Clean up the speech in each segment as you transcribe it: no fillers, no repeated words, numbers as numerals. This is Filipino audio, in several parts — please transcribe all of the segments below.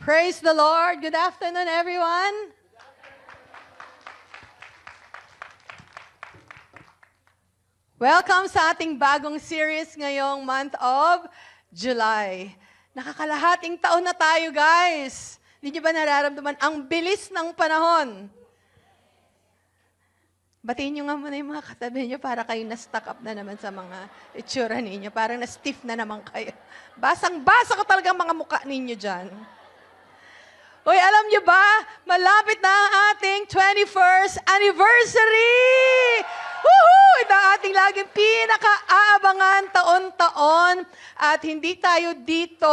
Praise the Lord. Good afternoon, everyone. Welcome sa ating bagong series ngayong month of July. Nakakalahating taon na tayo, guys. Hindi niyo ba nararamdaman ang bilis ng panahon? Batiin niyo nga muna yung mga katabi niyo para kayo na-stuck up na naman sa mga itsura ninyo. Parang na-stiff na naman kayo. Basang-basa ko talaga mga mukha ninyo dyan. Uy, alam niyo ba, malapit na ang ating 21st anniversary! Woohoo! Ito ang ating laging pinaka-aabangan taon-taon. At hindi tayo dito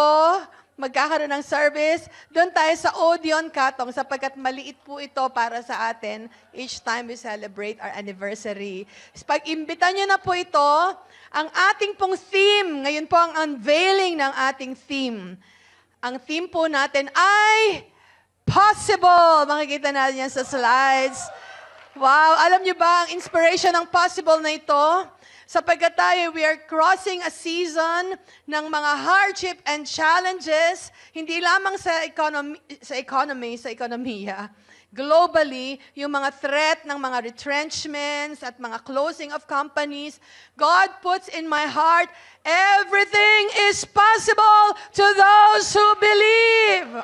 magkakaroon ng service. Doon tayo sa Odeon Katong sapagkat maliit po ito para sa atin each time we celebrate our anniversary. Pag-imbitan niyo na po ito, ang ating pong theme, ngayon po ang unveiling ng ating theme. Ang theme po natin ay possible. Makikita natin yan sa slides. Wow, alam niyo ba ang inspiration ng possible na ito? Sapagkat tayo, we are crossing a season ng mga hardship and challenges, hindi lamang sa ekonomiya. Globally, yung mga threat ng mga retrenchments at mga closing of companies, God puts in my heart, everything is possible to those who believe.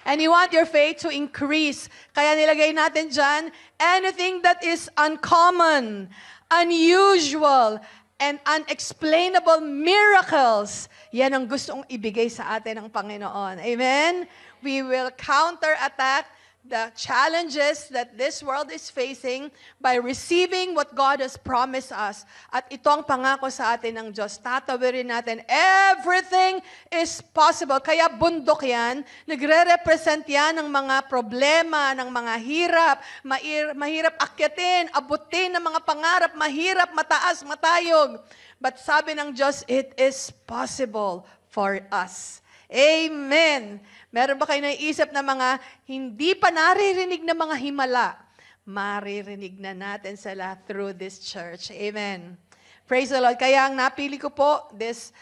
And you want your faith to increase. Kaya nilagay natin dyan, anything that is uncommon, unusual, and unexplainable miracles, yan ang gustong ibigay sa atin ng Panginoon. Amen? We will counterattack the challenges that this world is facing by receiving what God has promised us. At ito ang pangako sa atin ng Diyos. Tatawirin natin, everything is possible. Kaya bundok yan, nagre-represent yan ng mga problema, ng mga hirap, mahirap akyatin, abutin ng mga pangarap, mahirap, mataas, matayog. But sabi ng Diyos, it is possible for us. Amen. Meron ba kayo naiisip na mga hindi pa naririnig na mga himala? Maririnig na natin sila through this church. Amen. Praise the Lord. Kaya ang napili ko po this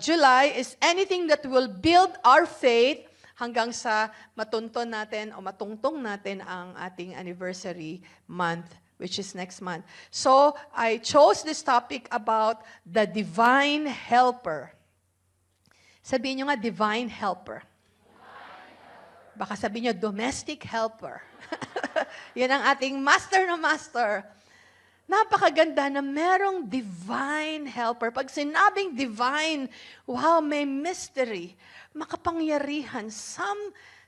July is anything that will build our faith hanggang sa matunton natin o matungtong natin ang ating anniversary month, which is next month. So, I chose this topic about the divine helper. Sabihin nyo nga, divine helper. Baka sabihin nyo, domestic helper. Yan ang ating master na master. Napakaganda na merong divine helper. Pag sinabing divine, wow, may mystery, makapangyarihan,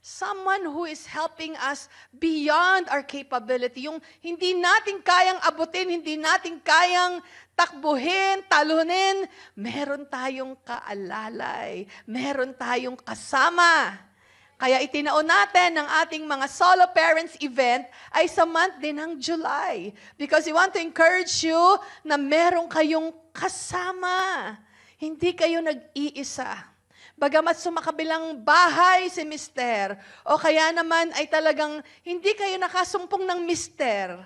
someone who is helping us beyond our capability. Yung hindi natin kayang abutin, hindi natin kayang takbuhin, talunin, meron tayong kaalalay, meron tayong kasama. Kaya itinaon natin ng ating mga solo parents event ay sa month din ng July. Because we want to encourage you na meron kayong kasama. Hindi kayo nag-iisa. Bagamat sumakabilang bahay si mister, o kaya naman ay talagang hindi kayo nakasumpong ng mister,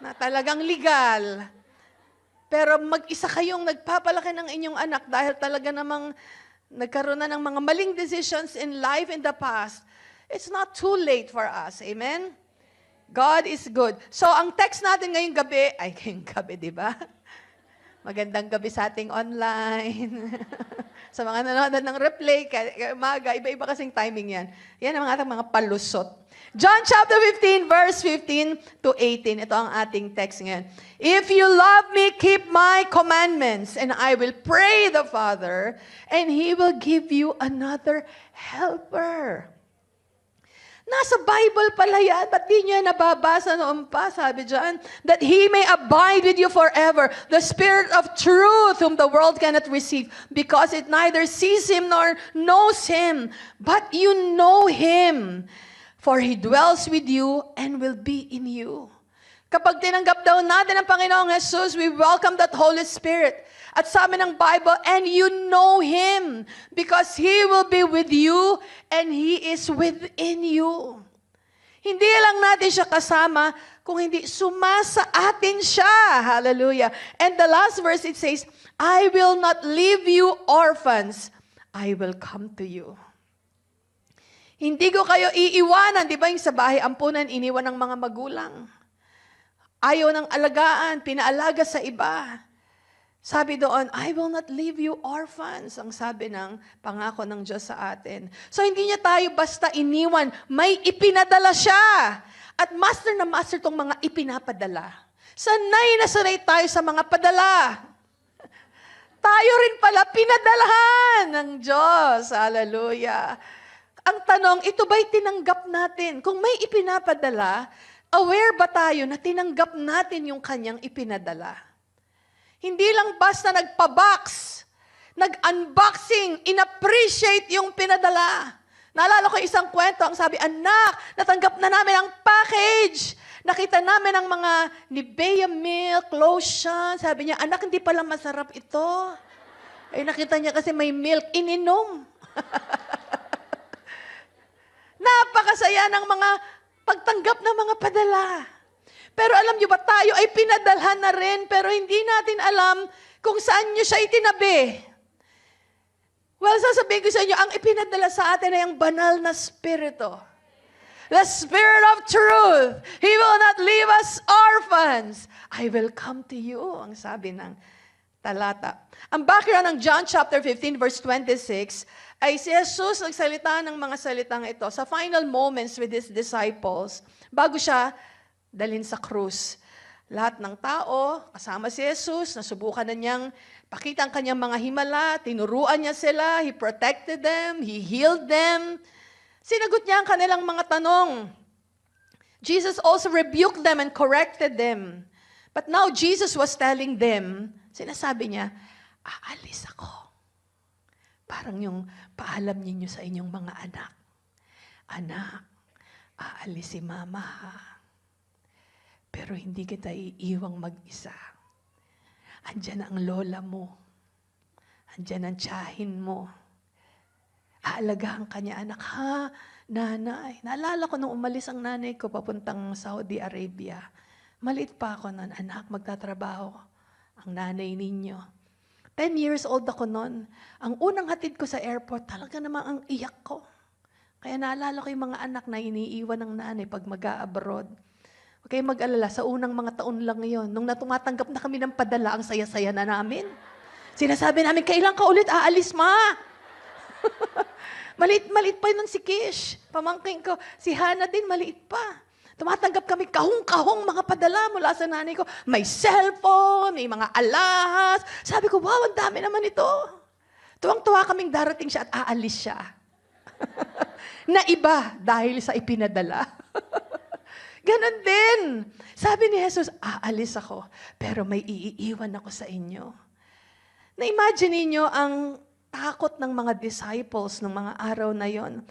na talagang legal. Pero mag-isa kayong nagpapalaki ng inyong anak dahil talaga namang nagkaroon na ng mga maling decisions in life in the past. It's not too late for us. Amen? God is good. So, ang text natin ngayong gabi, di ba? Magandang gabi sa ating online. Sa mga nanonood ng replay, umaga, iba-iba kasing timing yan. Yan ang mga palusot. John chapter 15, verse 15 to 18. Ito ang ating text ngayon. If you love me, keep my commandments, and I will pray the Father, and He will give you another helper. Nasa Bible pala yan. Ba't di nyo nababasa noon pa? Sabi dyan, that He may abide with you forever. The Spirit of truth whom the world cannot receive because it neither sees Him nor knows Him. But you know Him, for He dwells with you and will be in you. Kapag tinanggap daw natin ang Panginoong Jesus, we welcome that Holy Spirit. At sabi ng Bible, and you know Him because He will be with you and He is within you. Hindi lang natin siya kasama, kung hindi sumasa atin siya. Hallelujah. And the last verse, it says, I will not leave you orphans. I will come to you. Hindi ko kayo iiwanan. Di ba yung sa bahay ampunan, iniwan ng mga magulang. Ayaw ng alagaan, pinaalaga sa iba. Sabi doon, I will not leave you orphans, ang sabi ng pangako ng Diyos sa atin. So hindi niya tayo basta iniwan, may ipinadala siya. At master na master tong mga ipinapadala. Sanay na sanay tayo sa mga padala. Tayo rin pala pinadalahan ng Diyos. Hallelujah. Ang tanong, ito ba'y tinanggap natin? Kung may ipinapadala, aware ba tayo na tinanggap natin yung kanyang ipinadala? Hindi lang basta nagpa-box, nag-unboxing, in-appreciate yung pinadala. Naalala ko isang kwento, ang sabi, anak, natanggap na namin ang package. Nakita namin ang mga Nivea milk, lotion. Sabi niya, anak, hindi pala masarap ito. Ay, nakita niya kasi may milk, ininom. Napakasaya ng mga pagtanggap ng mga padala. Pero alam niyo ba, tayo ay pinadalhan na rin, pero hindi natin alam kung saan niyo siya itinabi. Well, sasabihin ko sa inyo, ang ipinadala sa atin ay ang banal na Espiritu. The Spirit of truth. He will not leave us orphans. I will come to you, ang sabi ng talata. Ang background ng John chapter 15, verse 26, ay si Jesus nagsalita ng mga salitang ito sa final moments with His disciples, bago siya dalhin sa krus. Lahat ng tao, kasama si Jesus, nasubukan na niyang pakita ang kanyang mga himala, tinuruan niya sila, He protected them, He healed them. Sinagot niya ang kanilang mga tanong. Jesus also rebuked them and corrected them. But now Jesus was telling them, sinasabi niya, aalis ako. Parang yung paalam ninyo sa inyong mga anak. Anak, aalis si mama ha. Pero hindi kita iiwang mag-isa. Andyan ang lola mo. Andyan ang tiyahin mo. Aalagaan ka niya, anak, ha? Nanay. Naalala ko nung umalis ang nanay ko papuntang Saudi Arabia. Maliit pa ako nun, anak, magtatrabaho. Ang nanay ninyo. 10 years old ako nun. Ang unang hatid ko sa airport, talaga namang ang iyak ko. Kaya naalala ko yung mga anak na iniiwan ng nanay pag mag-a-abroad. Huwag kayong mag-alala, sa unang mga taon lang yon. Nung natumatanggap na kami ng padala, ang saya-saya na namin. Sinasabi namin, kailan ka ulit aalis, ma? Maliit pa yun si Kish. Pamangking ko. Si Hannah din, maliit pa. Tumatanggap kami kahong-kahong mga padala mula sa nanay ko. May cellphone, may mga alahas. Sabi ko, wow, ang dami naman ito. Tuwang-tuwa kaming darating siya at aalis siya. Na iba dahil sa ipinadala. Ganon din. Sabi ni Jesus, aalis ako, pero may iiwan ako sa inyo. Na-imagine niyo ang takot ng mga disciples ng mga araw na yon.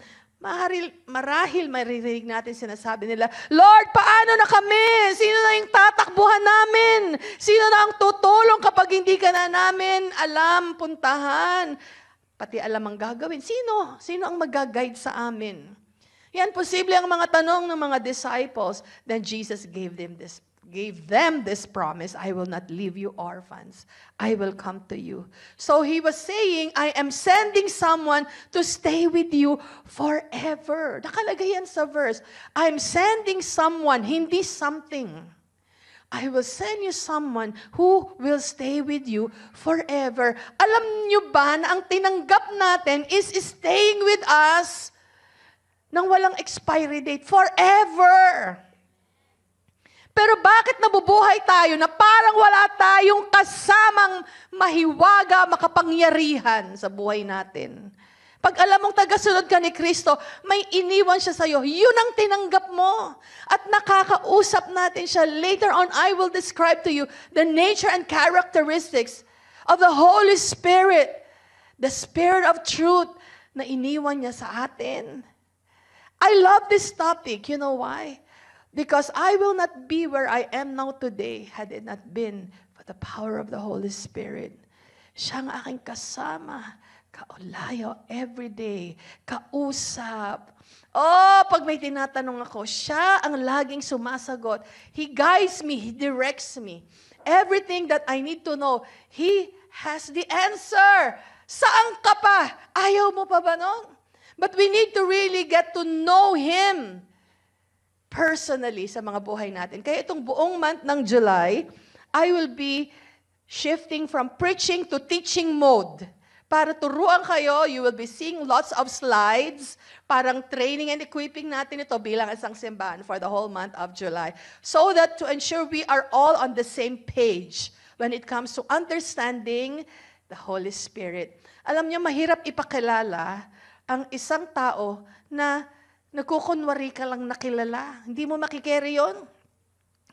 Marahil maririnig natin sinasabi nila, Lord, paano na kami? Sino na yung tatakbuhan namin? Sino na ang tutulong kapag hindi ka na namin alam, puntahan? Pati alam ang gagawin. Sino? Sino ang mag-guide sa amin? Yan, posible ang mga tanong ng mga disciples. Then Jesus gave them this promise, I will not leave you orphans. I will come to you. So He was saying, I am sending someone to stay with you forever. Nakalagay yan sa verse. I'm sending someone, hindi something. I will send you someone who will stay with you forever. Alam niyo ba na ang tinanggap natin is staying with us nang walang expiry date, forever. Pero bakit nabubuhay tayo na parang wala tayong kasamang mahiwaga, makapangyarihan sa buhay natin? Pag alam mong tagasunod ka ni Kristo, may iniwan siya sa'yo. Yun ang tinanggap mo. At nakakausap natin siya. Later on, I will describe to you the nature and characteristics of the Holy Spirit, the Spirit of truth na iniwan niya sa atin. I love this topic. You know why? Because I will not be where I am now today had it not been for the power of the Holy Spirit. Siya ang aking kasama, kaulayo everyday, kausap. Oh, pag may tinatanong ako, siya ang laging sumasagot. He guides me, He directs me. Everything that I need to know, He has the answer. Saan ka pa? Ayaw mo pa ba nun? But we need to really get to know Him personally sa mga buhay natin. Kaya itong buong month ng July, I will be shifting from preaching to teaching mode. Para turuan kayo, you will be seeing lots of slides, parang training and equipping natin ito bilang isang simbahan for the whole month of July. So that to ensure we are all on the same page when it comes to understanding the Holy Spirit. Alam niyo, mahirap ipakilala ang isang tao na nagkukunwari ka lang nakilala. Hindi mo makikere yun.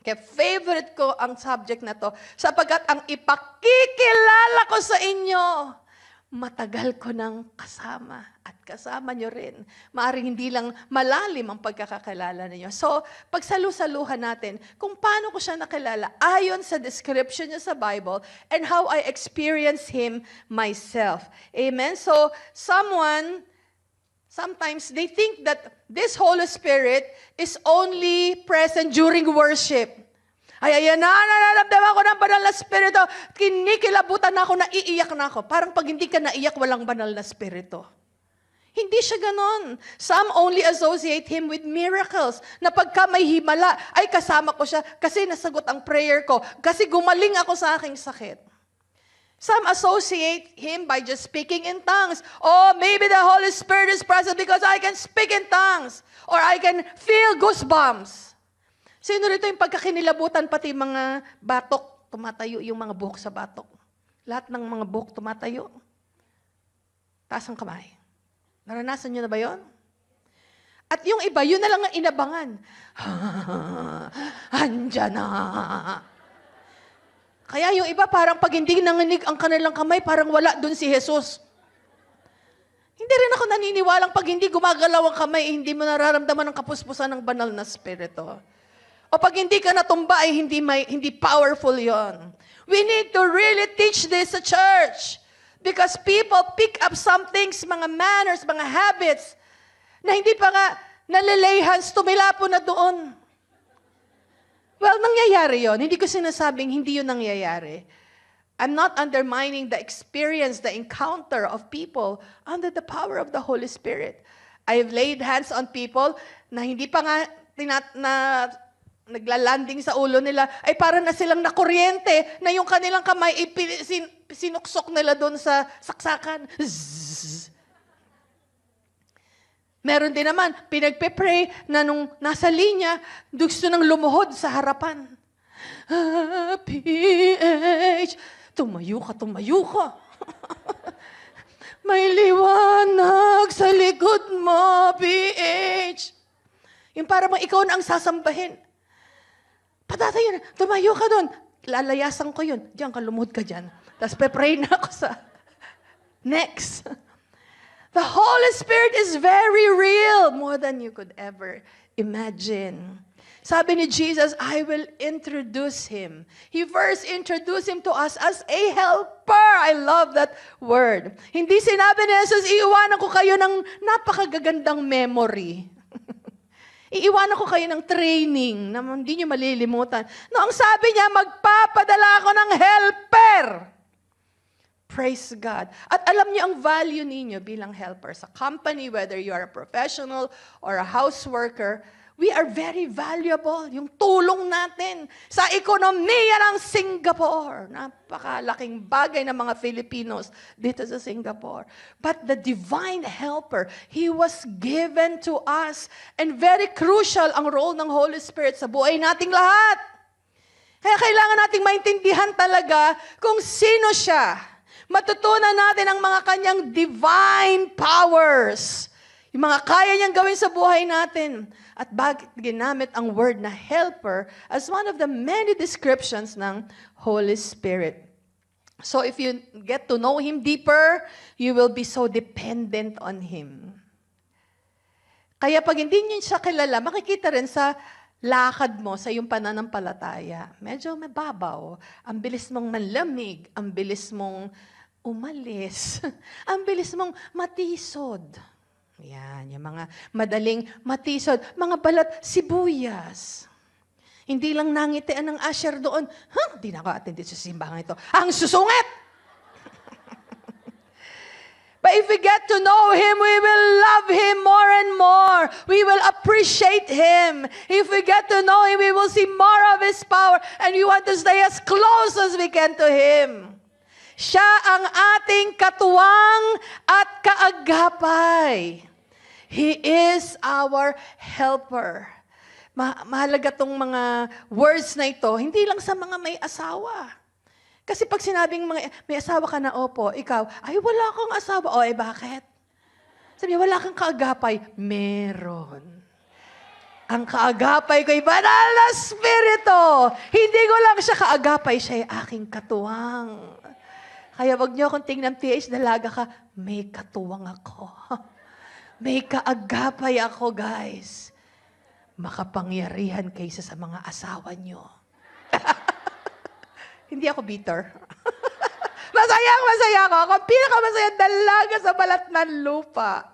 Kaya favorite ko ang subject na to, sapagkat ang ipakikilala ko sa inyo, matagal ko nang kasama at kasama nyo rin. Maaring hindi lang malalim ang pagkakakilala ninyo. So, pagsalu-saluhan natin kung paano ko siya nakilala ayon sa description niya sa Bible and how I experience Him myself. Amen? So, sometimes they think that this Holy Spirit is only present during worship. Ay, ayan na, nararamdaman ko ng banal na spirito. Kinikilabutan na ako, naiiyak na ako. Parang pag hindi ka naiyak, walang banal na spirito. Hindi siya ganon. Some only associate Him with miracles. Na pagka may himala, ay kasama ko siya kasi nasagot ang prayer ko. Kasi gumaling ako sa aking sakit. Some associate Him by just speaking in tongues. Oh, maybe the Holy Spirit is present because I can speak in tongues. Or I can feel goosebumps. Sino rito yung pagkakinilabutan pati mga batok, tumatayo yung mga buhok sa batok? Lahat ng mga buhok tumatayo? Taas ang kamay. Naranasan nyo na ba yun? At yung iba, yun na lang ang inabangan. Andyan na. Kaya yung iba parang pag hindi nanginig ang kanilang kamay, parang wala dun si Jesus. Hindi rin ako naniniwalang pag hindi gumagalaw ang kamay, hindi mo nararamdaman ang kapuspusan ng banal na spirito. O pag hindi ka natumba, ay hindi powerful yon. We need to really teach this sa church. Because people pick up some things, mga manners, mga habits, na hindi pa nga nalalay hands, tumilapo na doon. Well, nangyayari yon. Hindi ko sinasabing hindi yun nangyayari. I'm not undermining the experience, the encounter of people under the power of the Holy Spirit. I've laid hands on people na hindi pa nga naglalanding sa ulo nila, ay para na silang nakuryente na yung kanilang kamay sinuksok nila doon sa saksakan. Zzz. Meron din naman, pinagpe-pray na nung nasa linya, gusto nang lumuhod sa harapan. PH, tumayo ka. May liwanag sa likod mo, PH. Yung para bang ikaw na ang sasambahin. Patatayo na, tumayo ka doon. Lalayasan ko yun. Diyan ka, lumuhod ka dyan. Tapos pe-pray na ako sa next. The Holy Spirit is very real, more than you could ever imagine. Sabi ni Jesus, I will introduce Him. He first introduced Him to us as a helper. I love that word. Hindi sinabi ni Jesus, iiwanan ko kayo ng napakagagandang memory. Iiwanan ko kayo ng training na hindi nyo malilimutan. No, ang sabi niya, magpapadala ako ng helper. Praise God. At alam niyo ang value ninyo bilang helper sa company, whether you are a professional or a houseworker, we are very valuable. Yung tulong natin sa ekonomiya ng Singapore. Napakalaking bagay ng mga Filipinos dito sa Singapore. But the divine helper, He was given to us. And very crucial ang role ng Holy Spirit sa buhay nating lahat. Kaya kailangan nating maintindihan talaga kung sino siya. Matutunan natin ang mga kanyang divine powers. Yung mga kaya niyang gawin sa buhay natin. At bakit ginamit ang word na helper as one of the many descriptions ng Holy Spirit. So if you get to know Him deeper, you will be so dependent on Him. Kaya pag hindi niyo siya kilala, makikita rin sa lakad mo, sa iyong pananampalataya. Medyo mababaw. Ang bilis mong manlamig. Ang bilis mong umalis. Ang bilis mong matisod. Yan, yung mga madaling matisod. Mga balat sibuyas. Hindi lang nangitian ng usher doon. Hindi na ako attended sa simbahan ito. Ang susungit! But if we get to know Him, we will love Him more and more. We will appreciate Him. If we get to know Him, we will see more of His power. And we want to stay as close as we can to Him. Siya ang ating katuwang at kaagapay. He is our helper. Mahalaga tong mga words na ito, hindi lang sa mga may asawa. Kasi pag sinabing may asawa ka na, opo, ikaw, ay wala kang asawa. O, bakit? Sabi niya, wala kang kaagapay. Meron. Ang kaagapay ko'y banal na spirito. Hindi ko lang siya kaagapay, siya ay aking katuwang. Kaya wag niyo akong tingnan, PH, dalaga ka, may katuwang ako. May kaagapay ako, guys. Makapangyarihan kaysa sa mga asawa niyo. Hindi ako bitter. Masaya ako. Ako ang pinakamasayang dalaga sa balat ng lupa.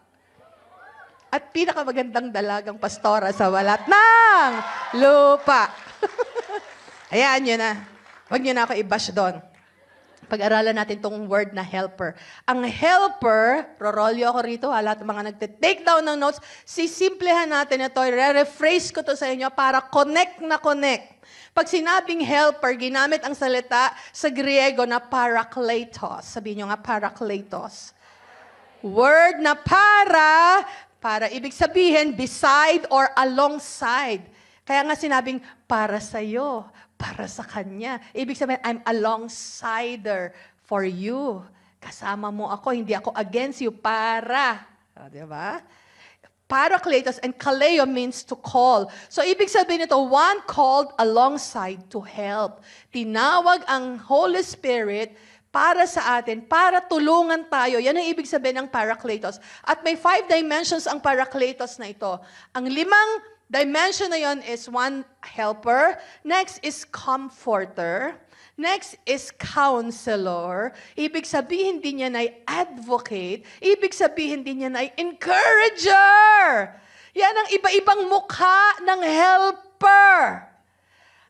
At pinakamagandang dalagang pastora sa balat ng lupa. Hayaan nyo na. Huwag nyo na ako i-bash doon. Pag-aralan natin itong word na helper. Ang helper, rorolyo ako rito, lahat ng mga nagte-take down ng notes, sisimplehan natin ito, re-rephrase ko to sa inyo para connect na connect. Pag sinabing helper, ginamit ang salita sa Griego na parakletos. Sabihin nyo nga, parakletos. Word na para ibig sabihin, beside or alongside. Kaya nga sinabing, para sa'yo, para sa Kanya. Ibig sabihin, I'm alongside for you. Kasama mo ako, hindi ako against you, para. Diba? Parakletos, and kaleo means to call. So, ibig sabihin nito, one called alongside to help. Tinawag ang Holy Spirit para sa atin, para tulungan tayo. Yan ang ibig sabihin ng parakletos. At may 5 dimensions ang parakletos na ito. Ang 5 dimension na yon is one, helper. Next is comforter. Next is counselor. Ibig sabihin din niya ay advocate. Ibig sabihin din niya ay encourager. Yan ang iba-ibang mukha ng helper.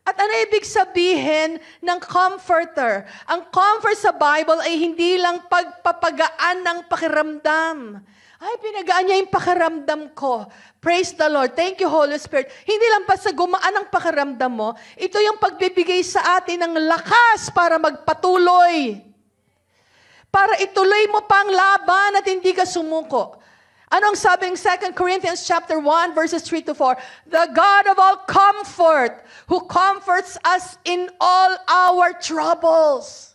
At ano ibig sabihin ng comforter? Ang comfort sa Bible ay hindi lang pagpapagaan ng pakiramdam. Ay, pinagaan niya yung pakiramdam ko. Praise the Lord. Thank you, Holy Spirit. Hindi lang pa sa gumaan ang pakiramdam mo, ito yung pagbibigay sa atin ng lakas para magpatuloy. Para ituloy mo pang laban at hindi ka sumuko. Anong sabi ng 2 Corinthians chapter 1, verses 3 to 4? The God of all comfort, who comforts us in all our troubles.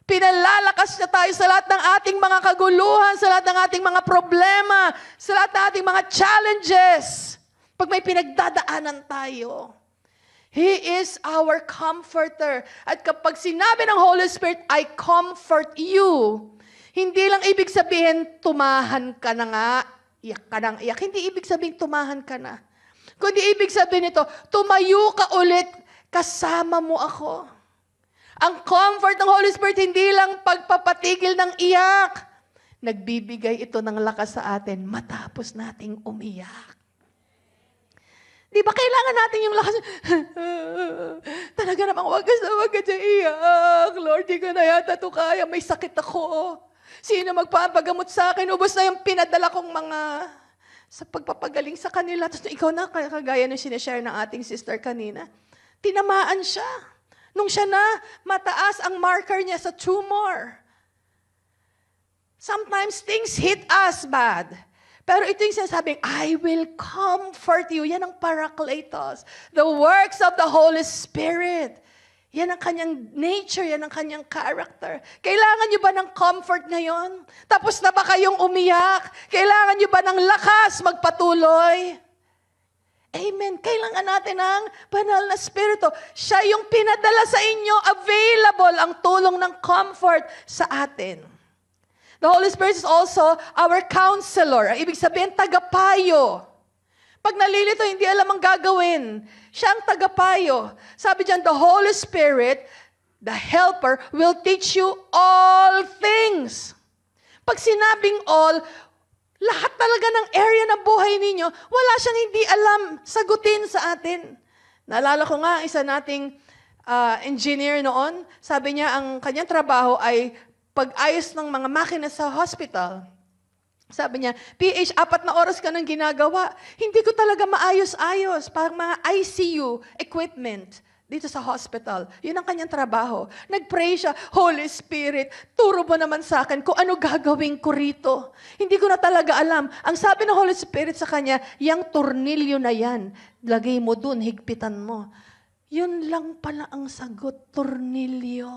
Pinalalakas na tayo sa lahat ng ating mga kaguluhan, sa lahat ng ating mga problema, sa lahat ng ating mga challenges. Pag may pinagdadaanan tayo. He is our comforter. At kapag sinabi ng Holy Spirit, I comfort you, hindi lang ibig sabihin, tumahan ka na nga, iyak ka nang iyak. Hindi ibig sabihin, tumahan ka na. Kundi ibig sabihin nito, tumayo ka ulit, kasama mo ako. Ang comfort ng Holy Spirit, hindi lang pagpapatigil ng iyak. Nagbibigay ito ng lakas sa atin matapos nating umiyak. Di ba kailangan natin yung lakas? Talaga namang wag ka dyan iyak. Lord, di ko na yata ito kaya. May sakit ako. Sino magpapagamot sa akin? Ubos na yung pinadala kong mga sa pagpapagaling sa kanila. Tapos ikaw na, kagaya ng sinishare ng ating sister kanina. Tinamaan siya. Nung siya na, mataas ang marker niya sa tumor. Sometimes things hit us bad. Pero ito yung sinasabing, I will comfort you. Yan ang parakletos. The works of the Holy Spirit. Yan ang kanyang nature, yan ang kanyang character. Kailangan niyo ba ng comfort ngayon? Tapos na ba kayong umiyak? Kailangan niyo ba ng lakas magpatuloy? Amen. Kailangan natin ng banal na spirito. Siya yung pinadala sa inyo, available ang tulong ng comfort sa atin. The Holy Spirit is also our counselor. Ibig sabihin, tagapayo. Pag nalilito, hindi alam ang gagawin. Siya ang tagapayo. Sabi diyan, the Holy Spirit, the helper, will teach you all things. Pag sinabing all, lahat talaga ng area ng buhay ninyo, wala siyang hindi alam sagutin sa atin. Naalala ko nga, isa nating engineer noon, sabi niya, ang kanyang trabaho ay pag-ayos ng mga makina sa hospital. Sabi niya, PH, 4 na oras ka nang ginagawa. Hindi ko talaga maayos-ayos. Parang mga ICU equipment dito sa hospital. Yun ang kanyang trabaho. Nag-pray siya, Holy Spirit, turo mo naman sa akin kung ano gagawin ko rito. Hindi ko na talaga alam. Ang sabi ng Holy Spirit sa kanya, yang tornilyo na yan, lagay mo dun, higpitan mo. Yun lang pala ang sagot, tornilyo.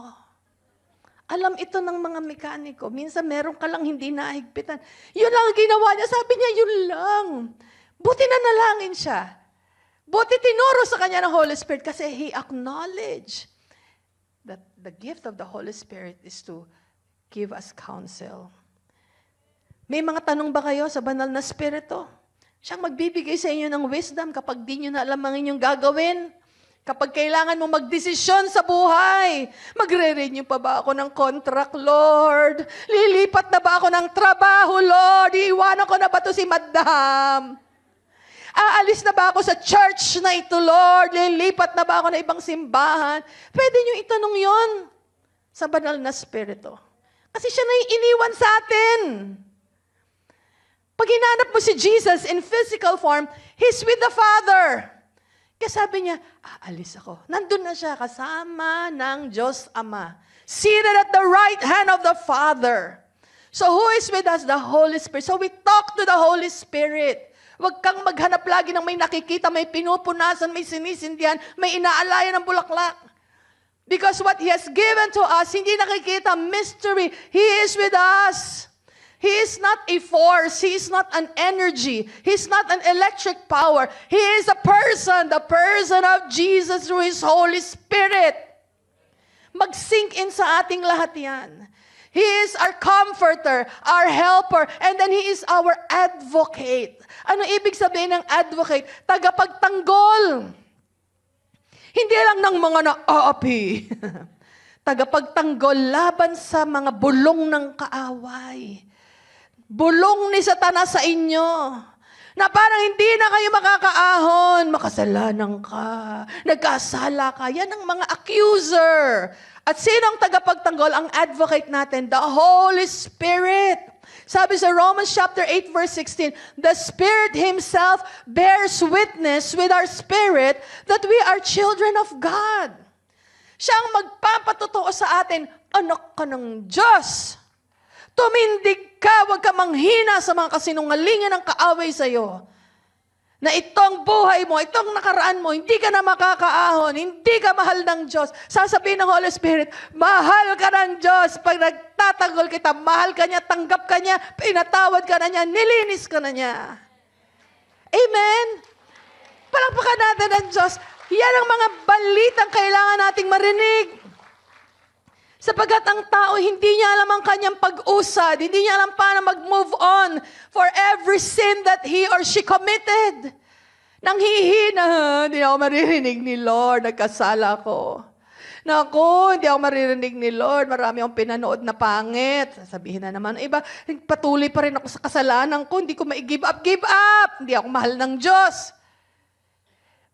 Alam ito ng mga mekaniko. Minsan meron ka lang hindi nahigpitan. Yun lang ang ginawa niya. Sabi niya, yun lang. Buti na nalangin siya. Buti tinuro sa kanya ng Holy Spirit kasi he acknowledged that the gift of the Holy Spirit is to give us counsel. May mga tanong ba kayo sa banal na Espiritu? Siyang magbibigay sa inyo ng wisdom kapag di nyo na alam ang inyong gagawin. Kapag kailangan mo magdesisyon sa buhay, magre-renew pa ba ako ng contract, Lord? Lilipat na ba ako ng trabaho, Lord? Iiwanan ko na ba to si Madam? Aalis na ba ako sa church na ito, Lord? Lilipat na ba ako na ibang simbahan? Pwede nyo itanong yon sa banal na Espiritu. Kasi siya na yung iniwan sa atin. Pag hinanap mo si Jesus in physical form, He's with the Father. Kaya sabi niya, aalis ako. Nandun na siya kasama ng Diyos Ama. Seated at the right hand of the Father. So who is with us? The Holy Spirit. So we talk to the Holy Spirit. Huwag kang maghanap lagi ng may nakikita, may pinupunasan, may sinisindihan, may inaalayan ng bulaklak. Because what He has given to us, hindi nakikita, mystery. He is with us. He is not a force. He is not an energy. He is not an electric power. He is a person, the person of Jesus through His Holy Spirit. Mag-sink in sa ating lahat yan. He is our comforter, our helper, and then He is our advocate. Ano ibig sabihin ng advocate? Tagapagtanggol. Hindi lang ng mga naaapi. Tagapagtanggol laban sa mga bulong ng kaaway. Bulong ni Satanas sa inyo, na parang hindi na kayo makakaahon, makasalanan ka, nagkasala ka. Yan ang mga accuser. At sino ang tagapagtanggol? Ang advocate natin, the Holy Spirit. Sabi sa Romans chapter 8 verse 16, the Spirit Himself bears witness with our spirit that we are children of God. Siya ang magpapatotoo sa atin, anak ka ng Diyos. Tumindig ka, huwag ka manghina sa mga kasinungalingan ng kaaway sa iyo. Na itong buhay mo, itong nakaraan mo, hindi ka na makakaahon, hindi ka mahal ng Diyos. Sasabihin ng Holy Spirit, mahal ka ng Diyos. Pag nagtatanggol kita, mahal ka niya, tanggap ka niya, pinatawad ka na niya, nilinis ka na niya. Amen? Palakpakan natin ng Diyos. Yan ang mga balitang kailangan nating marinig. Sapagkat ang tao, hindi niya alam ang kanyang pag-usad. Hindi niya alam paano mag-move on for every sin that he or she committed. Nang hihina, hindi ako maririnig ni Lord, nagkasala ko. Naku, hindi ako maririnig ni Lord, marami akong pinanood na pangit. Sasabihin na naman, iba, patuloy pa rin ako sa kasalanan ko, hindi ko ma-give up, give up. Hindi ako mahal ng Diyos.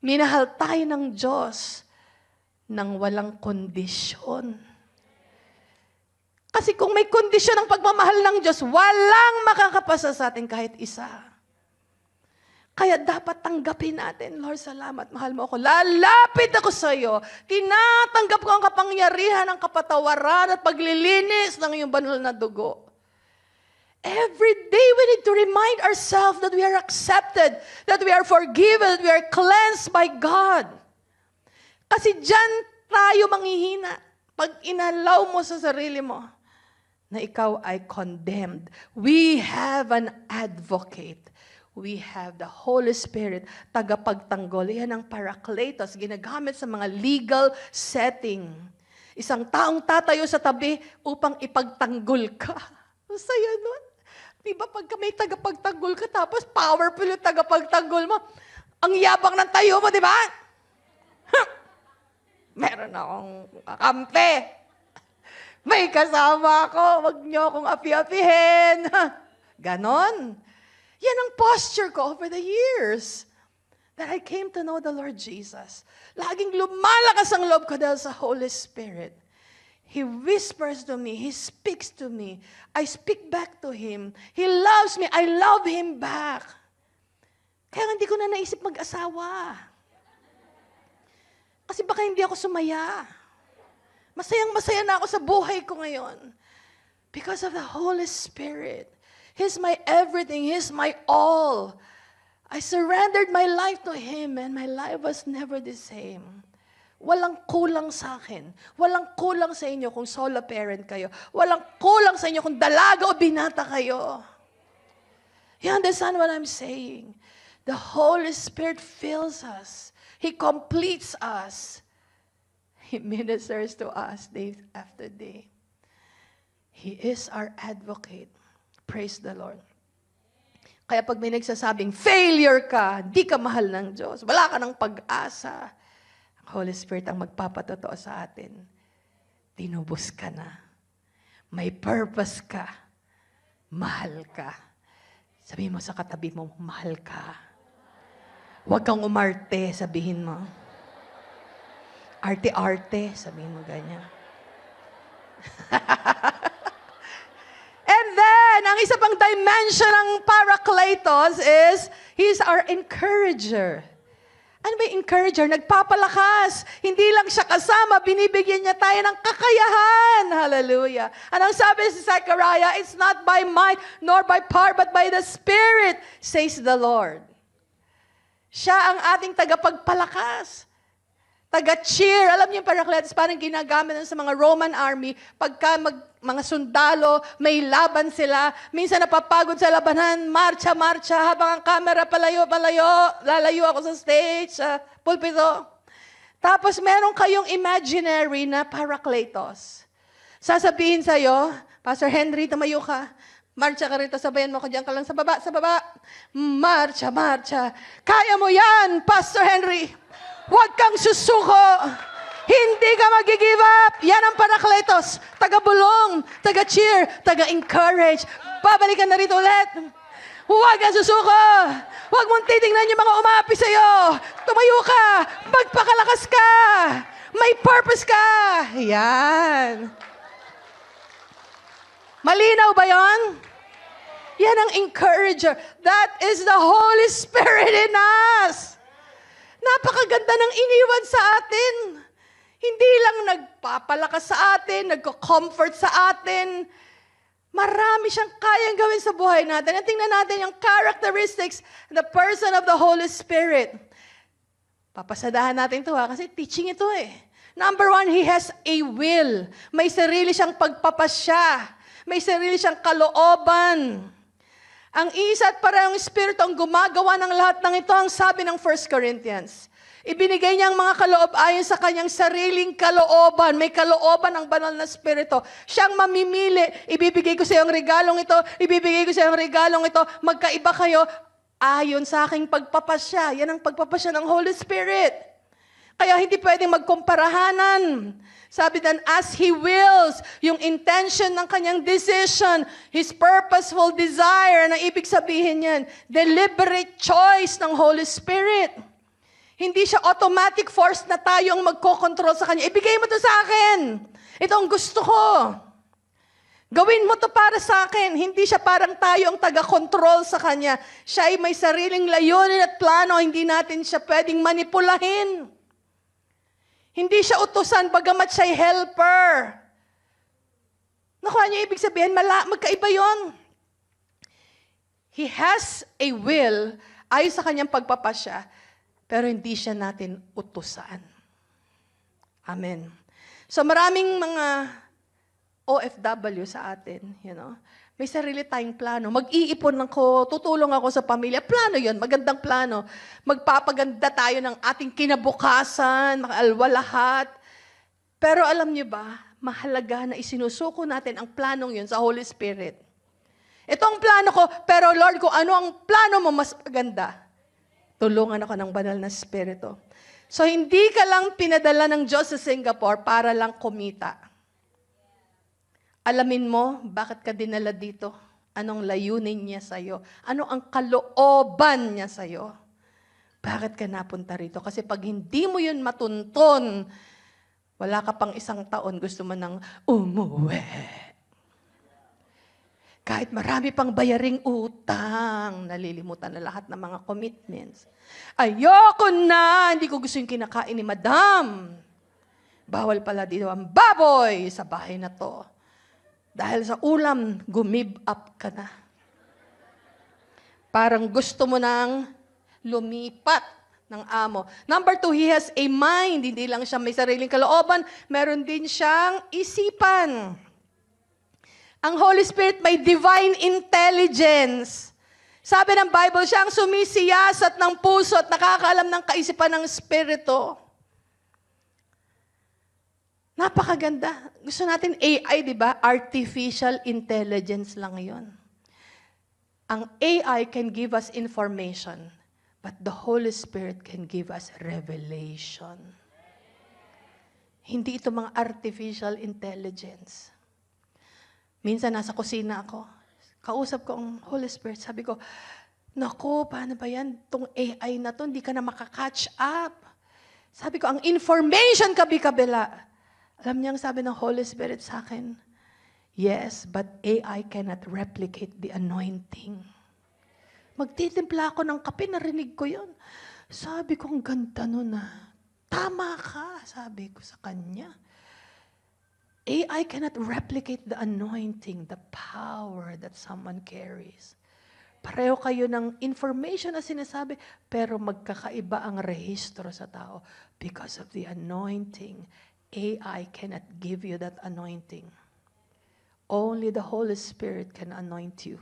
Minahal tayo ng Diyos nang walang kondisyon. Kasi kung may kondisyon ang pagmamahal ng Diyos, walang makakapasa sa atin kahit isa. Kaya dapat tanggapin natin, Lord, salamat, mahal mo ako. Lalapit ako sa iyo. Tinatanggap ko ang kapangyarihan, ang kapatawaran at paglilinis ng iyong banal na dugo. Every day we need to remind ourselves that we are accepted, that we are forgiven, that we are cleansed by God. Kasi dyan tayo manghihina. Pag inalaw mo sa sarili mo, na ikaw ay condemned. We have an advocate. We have the Holy Spirit, tagapagtanggol. Yan ang Parakletos, ginagamit sa mga legal setting. Isang taong tatayo sa tabi upang ipagtanggol ka. Ang saya nun. Di ba pagka may tagapagtanggol ka, tapos powerful yung tagapagtanggol mo, ang yabang ng tayo mo, di ba? Meron akong kakampi. May kasama ako, wag niyo akong api-apihin. Ganon. Yan ang posture ko over the years that I came to know the Lord Jesus. Laging lumalakas ang loob ko dahil sa Holy Spirit. He whispers to me. He speaks to me. I speak back to Him. He loves me. I love Him back. Kaya hindi ko na naisip mag-asawa. Kasi baka hindi ako sumaya. Masayang-masaya na ako sa buhay ko ngayon. Because of the Holy Spirit. He's my everything. He's my all. I surrendered my life to Him and my life was never the same. Walang kulang sa akin. Walang kulang sa inyo kung solo parent kayo. Walang kulang sa inyo kung dalaga o binata kayo. You understand what I'm saying? The Holy Spirit fills us. He completes us. He ministers to us day after day. He is our advocate. Praise the Lord. Kaya pag may nagsasabing, failure ka, di ka mahal ng Diyos, wala ka ng pag-asa, ang Holy Spirit ang magpapatotoo sa atin. Tinubos ka na. May purpose ka. Mahal ka. Sabihin mo sa katabi mo, mahal ka. Huwag kang umarte, sabihin mo. Arte-arte, sabihin mo ganyan. And then, ang isa pang dimension ng Parakletos is, He's our encourager. Ano ba yung encourager? Nagpapalakas. Hindi lang siya kasama, binibigyan niya tayo ng kakayahan. Hallelujah. Anong sabi si Zechariah? It's not by might nor by power, but by the Spirit, says the Lord. Siya ang ating tagapagpalakas. Taga-cheer. Alam niyo yung Parakletos, parang ginagamit sa mga Roman army. Pagka mga sundalo, may laban sila. Minsan napapagod sa labanan, marcha-marcha, habang ang camera palayo-palayo, lalayo ako sa stage, sa pulpito. Tapos meron kayong imaginary na Parakletos. Sasabihin sa'yo, Pastor Henry, tumayo ka. Marcha ka rito, sabayan mo ko dyan ka lang sa baba, sa baba. Marcha, marcha. Kaya mo yan, Pastor Henry. Huwag kang susuko. Hindi ka mag-give up. Yan ang Parakletos. Taga-bulong, taga-cheer, taga-encourage. Babalikan na rito ulit. Huwag kang susuko. Huwag mong titingnan yung mga umapi sa'yo. Tumayo ka. Magpakalakas ka. May purpose ka. Yan. Malinaw ba yon? Yan ang encourager. That is the Holy Spirit in us. Napakaganda ng iniwan sa atin. Hindi lang nagpapalakas sa atin, nagko-comfort sa atin. Marami siyang kayang gawin sa buhay natin. At tingnan natin yung characteristics, the person of the Holy Spirit. Papasadahan natin ito kasi teaching ito eh. Number 1, He has a will. May sarili siyang pagpapasya. May sarili siyang kalooban. Ang isa at parehong Espiritu ang gumagawa ng lahat ng ito, ang sabi ng 1 Corinthians. Ibinigay niya ang mga kaloob ayon sa kanyang sariling kalooban. May kalooban ng banal na Espiritu. Siyang mamimili. Ibibigay ko sa iyo ang regalong ito. Ibibigay ko sa iyo ang regalong ito. Magkaiba kayo ayon sa aking pagpapasya. Yan ang pagpapasya ng Holy Spirit. Kaya hindi pwedeng magkumparahanan. Sabi dan, as He wills, yung intention ng kanyang decision, His purposeful desire, na ibig sabihin yan, deliberate choice ng Holy Spirit. Hindi siya automatic force na tayo ang magkocontrol sa Kanya. Ibigay mo to sa akin. Ito ang gusto ko. Gawin mo to para sa akin. Hindi siya parang tayo ang taga-control sa Kanya. Siya ay may sariling layunin at plano. Hindi natin siya pwedeng manipulahin. Hindi siya utusan, bagamat siya'y helper. Nakuha niyo ibig sabihin, magkaiba yon. He has a will, ayon sa kanyang pagpapasya, pero hindi siya natin utusan. Amen. So maraming mga OFW sa atin, may sarili tayong plano. Mag-iipon ako, tutulong ako sa pamilya. Plano yon, magandang plano. Magpapaganda tayo ng ating kinabukasan, makaalwa lahat. Pero alam niyo ba, mahalaga na isinusuko natin ang planong yon sa Holy Spirit. Ito ang plano ko, pero Lord, kung ano ang plano mo mas maganda, tulungan ako ng banal na Espiritu. So hindi ka lang pinadala ng Diyos sa Singapore para lang kumita. Alamin mo, bakit ka dinala dito? Anong layunin niya sa'yo? Ano ang kalooban niya sa'yo? Bakit ka napunta rito? Kasi pag hindi mo yun matunton, Wala ka pang 1 taon, gusto mo nang umuwi. Kahit marami pang bayaring utang, nalilimutan na lahat ng mga commitments. Ayoko na, hindi ko gusto yung kinakain ni Madam. Bawal pala dito ang baboy sa bahay na to. Dahil sa ulam, gumib up ka na. Parang gusto mo nang lumipat ng amo. Number 2, he has a mind. Hindi lang siya may sariling kalooban, meron din siyang isipan. Ang Holy Spirit may divine intelligence. Sabi ng Bible, siya ang sumisiyasat ng puso at nakakaalam ng kaisipan ng Espiritu. Napakaganda. Gusto natin AI, di ba? Artificial intelligence lang yon. Ang AI can give us information, but the Holy Spirit can give us revelation. Hindi ito mga artificial intelligence. Minsan nasa kusina ako, kausap ko ang Holy Spirit, sabi ko, naku, paano ba yan? Itong AI na to, hindi ka na makakatch up. Sabi ko, ang information kabi-kabila. Alam niyo ang sabi ng Holy Spirit sa akin? Yes, but AI cannot replicate the anointing. Magtitimpla ako ng kape, narinig ko yun. Sabi ko, ang ganda nun na. Tama ka, sabi ko sa kanya. AI cannot replicate the anointing, the power that someone carries. Pareho kayo ng information na sinasabi, pero magkakaiba ang rehistro sa tao. Because of the anointing, AI cannot give you that anointing. Only the Holy Spirit can anoint you.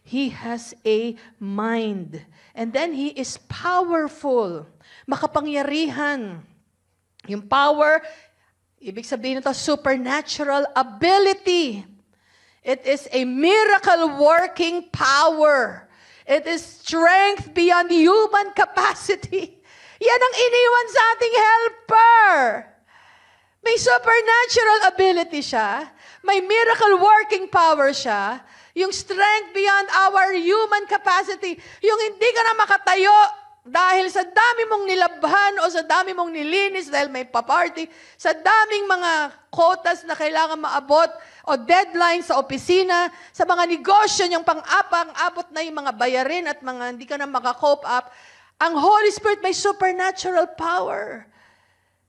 He has a mind. And then He is powerful. Makapangyarihan. Yung power, ibig sabihin nito, supernatural ability. It is a miracle-working power. It is strength beyond human capacity. Yan ang iniwan sa ating helper. May supernatural ability siya. May miracle-working power siya. Yung strength beyond our human capacity. Yung hindi ka na makatayo dahil sa dami mong nilabhan o sa dami mong nilinis dahil may pa-party, sa daming mga quotas na kailangan maabot o deadline sa opisina, sa mga negosyo niyong pang-abot na yung mga bayarin at mga hindi ka na maka-cope up, ang Holy Spirit may supernatural power.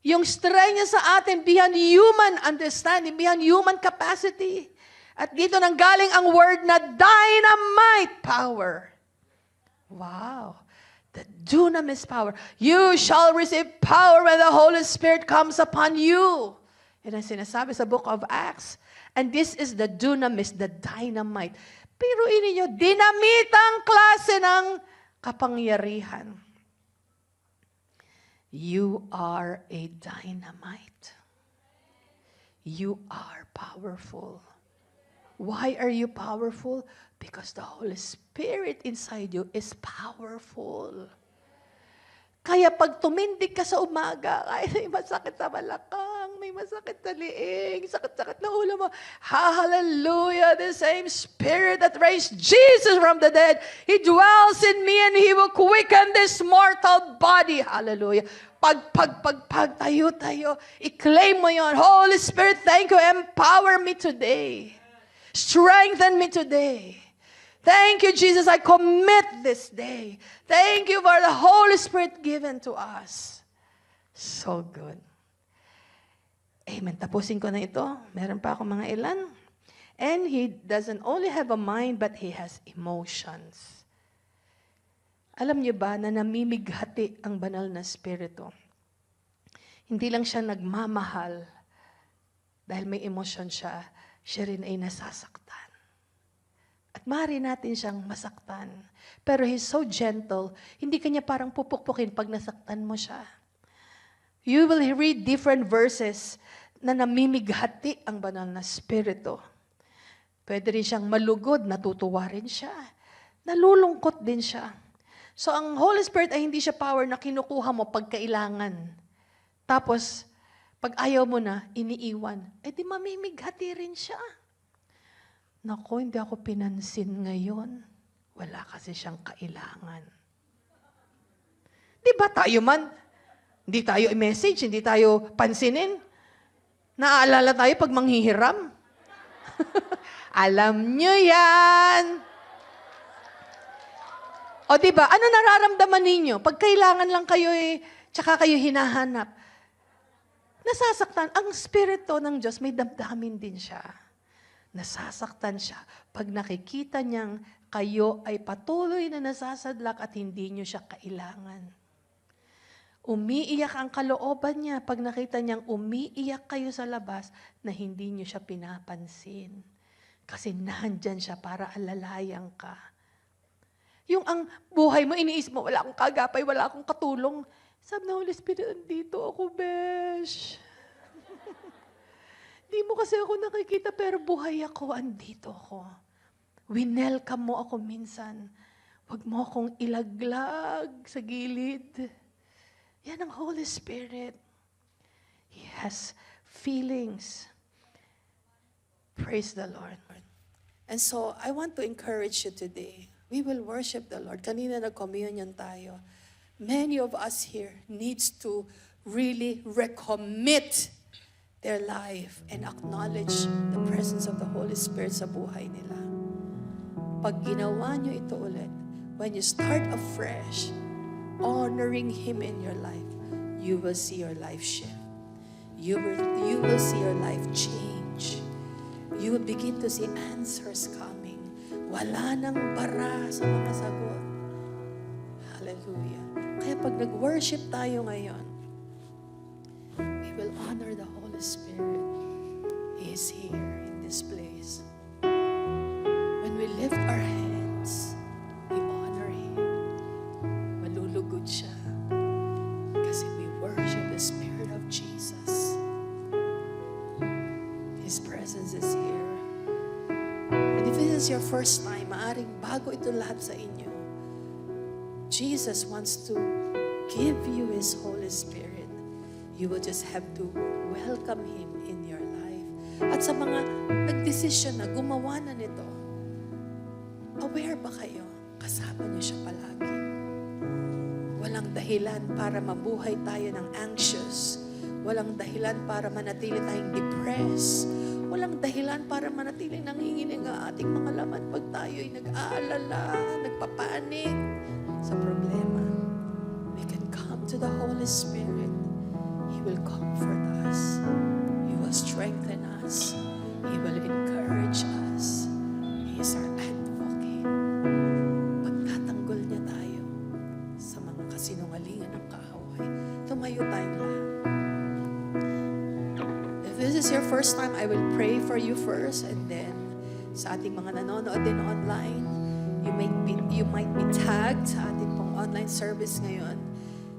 Yung strength niya sa atin beyond human understanding, beyond human capacity. At dito nang galing ang word na dynamite power. Wow. The dunamis power. You shall receive power when the Holy Spirit comes upon you. Yan ang sinasabi sa book of Acts. And this is the dunamis, the dynamite. Pero ninyo, dinamitang klase ng kapangyarihan. You are a dynamite. You are powerful. Why are you powerful? Because the Holy Spirit inside you is powerful. Kaya pag tumindig ka sa umaga, ay may masakit sa balakang, may masakit sa liig, sakit-sakit na ulo mo. Hallelujah! The same Spirit that raised Jesus from the dead, He dwells in me and He will quicken this mortal body. Hallelujah! Pag tayo, i-claim mo yon. Holy Spirit, thank you. Empower me today. Strengthen me today. Thank you, Jesus. I commit this day. Thank you for the Holy Spirit given to us. So good. Amen. Tapusin ko na ito. Meron pa akong mga ilan. And He doesn't only have a mind, but He has emotions. Alam niyo ba na namimighati ang banal na Espiritu? Hindi lang siya nagmamahal dahil may emosyon siya, siya rin ay nasasaktan. At maaari natin siyang masaktan. Pero He's so gentle, hindi kanya parang pupukpukin pag nasaktan mo siya. You will read different verses na namimighati ang banal na Espiritu. Pwede rin siyang malugod, natutuwa rin siya. Nalulungkot din siya. So ang Holy Spirit ay hindi siya power na kinukuha mo pag kailangan. Tapos, pag ayaw mo na, iniiwan. Eh di mamimighati rin siya. Naku, hindi ako pinansin ngayon. Wala kasi siyang kailangan. Di ba tayo man? Hindi tayo i-message, hindi tayo pansinin. Naaalala tayo pag manghihiram. Alam nyo yan. O diba, ano nararamdaman ninyo? Pag kailangan lang kayo tsaka kayo hinahanap. Nasasaktan. Ang Espiritu ng Diyos, may damdamin din siya. Nasasaktan siya pag nakikita niyang kayo ay patuloy na nasasadlak at hindi niyo siya kailangan. Umiiyak ang kalooban niya pag nakita niyang umiiyak kayo sa labas na hindi niyo siya pinapansin. Kasi nandyan siya para alalayan ka. Yung ang buhay mo, iniisip mo, wala akong kagapay, wala akong katulong. Sabi na Holy Spirit, andito ako, besh. Di mo kasi ako nakikita, pero buhay ako, andito ako. Winelcome mo ako minsan. Huwag mo akong ilaglag sa gilid. Yan ang Holy Spirit. He has feelings. Praise the Lord. And so, I want to encourage you today. We will worship the Lord. Kanina nag-communion tayo. Many of us here needs to really recommit their life and acknowledge the presence of the Holy Spirit sa buhay nila. Pag ginawa nyo ito ulit, when you start afresh, honoring Him in your life, you will see your life shift. You will see your life change. You will begin to see answers coming. Wala nang bara sa mga sagot. Hallelujah. Kaya pag nag-worship tayo ngayon, we will honor the Holy Spirit. He is here in this place. When we lift our hands, we honor Him. Malulugod siya. Kasi we worship the Spirit of Jesus. His presence is here. And if this is your first time, maaring bago ito lahat sa inyo, Jesus wants to give you His Holy Spirit. You will just have to welcome Him in your life. At sa mga nagdesisyon na gumawa na nito, aware ba kayo? Kasama niyo siya palagi. Walang dahilan para mabuhay tayo ng anxious. Walang dahilan para manatili tayong depressed. Walang dahilan para manatili nanginginig ang ating mga laman pag tayo'y nag-aalala, nagpapanik sa problema. We can come to the Holy Spirit. He will comfort us. He will strengthen us. He will encourage us. He is our advocate. Pagtatanggol niya tayo sa mga kasinungalingan ng kaaway, tumayo tayong lahat. If this is your first time, I will pray for you first, and then sa ating mga nanonood din online, you might be tagged sa ating pong online service ngayon.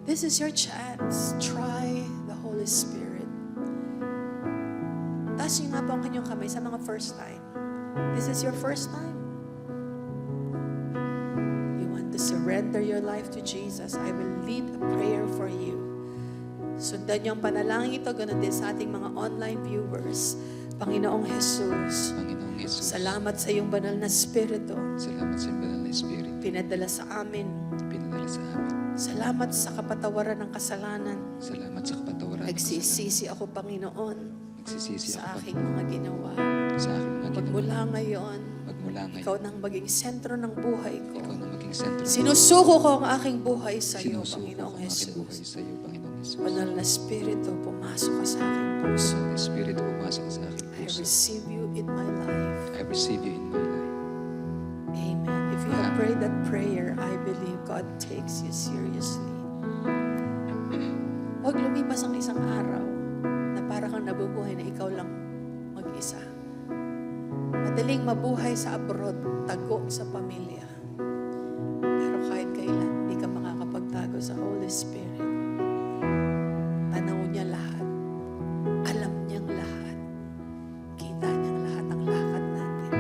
This is your chance. Try the Holy Spirit. Taas niyo nga po ang kanyang kamay sa mga first time. This is your first time. You want to surrender your life to Jesus. I will lead a prayer for you. Sundan niyo ang panalangin ito, ganun din sa ating mga online viewers. Panginoong Jesus, salamat sa iyong banal na Espiritu. Salamat sa iyong banal na Espiritu. Pinadala sa amin. Salamat sa kapatawaran ng kasalanan. Salamat sa kapatawaran ng kasalanan. Nagsisisi ako, Panginoon, sa aking Panginoon, mga ginawa. sa aking mga ginawa. Magmula ngayon, ikaw ngayon, nang maging sentro ng buhay ko. ikaw na maging sentro. Sinusuko ko ang aking buhay sa iyo, Sinusuko Panginoong ang aking buhay Jesus. sa iyo, Panginoong Jesus. Banal na Espiritu, pumasok ka sa aking puso. Banal na Espiritu, pumasok ka sa aking I puso. receive you in my life. I receive you in my life. Amen. If you have prayed that prayer, I believe God takes you seriously. Huwag lumipas ang isang araw na para kang nabubuhay na ikaw lang mag-isa. Madaling mabuhay sa abroad, tago sa pamilya. Pero kahit kailan, hindi ka makakapagtago sa Holy Spirit. Tanaw niya lahat. Alam niyang lahat. Kita niyang lahat ang lakad natin.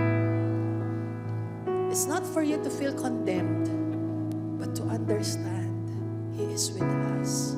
It's not for you to feel condemned, but to understand He is with us.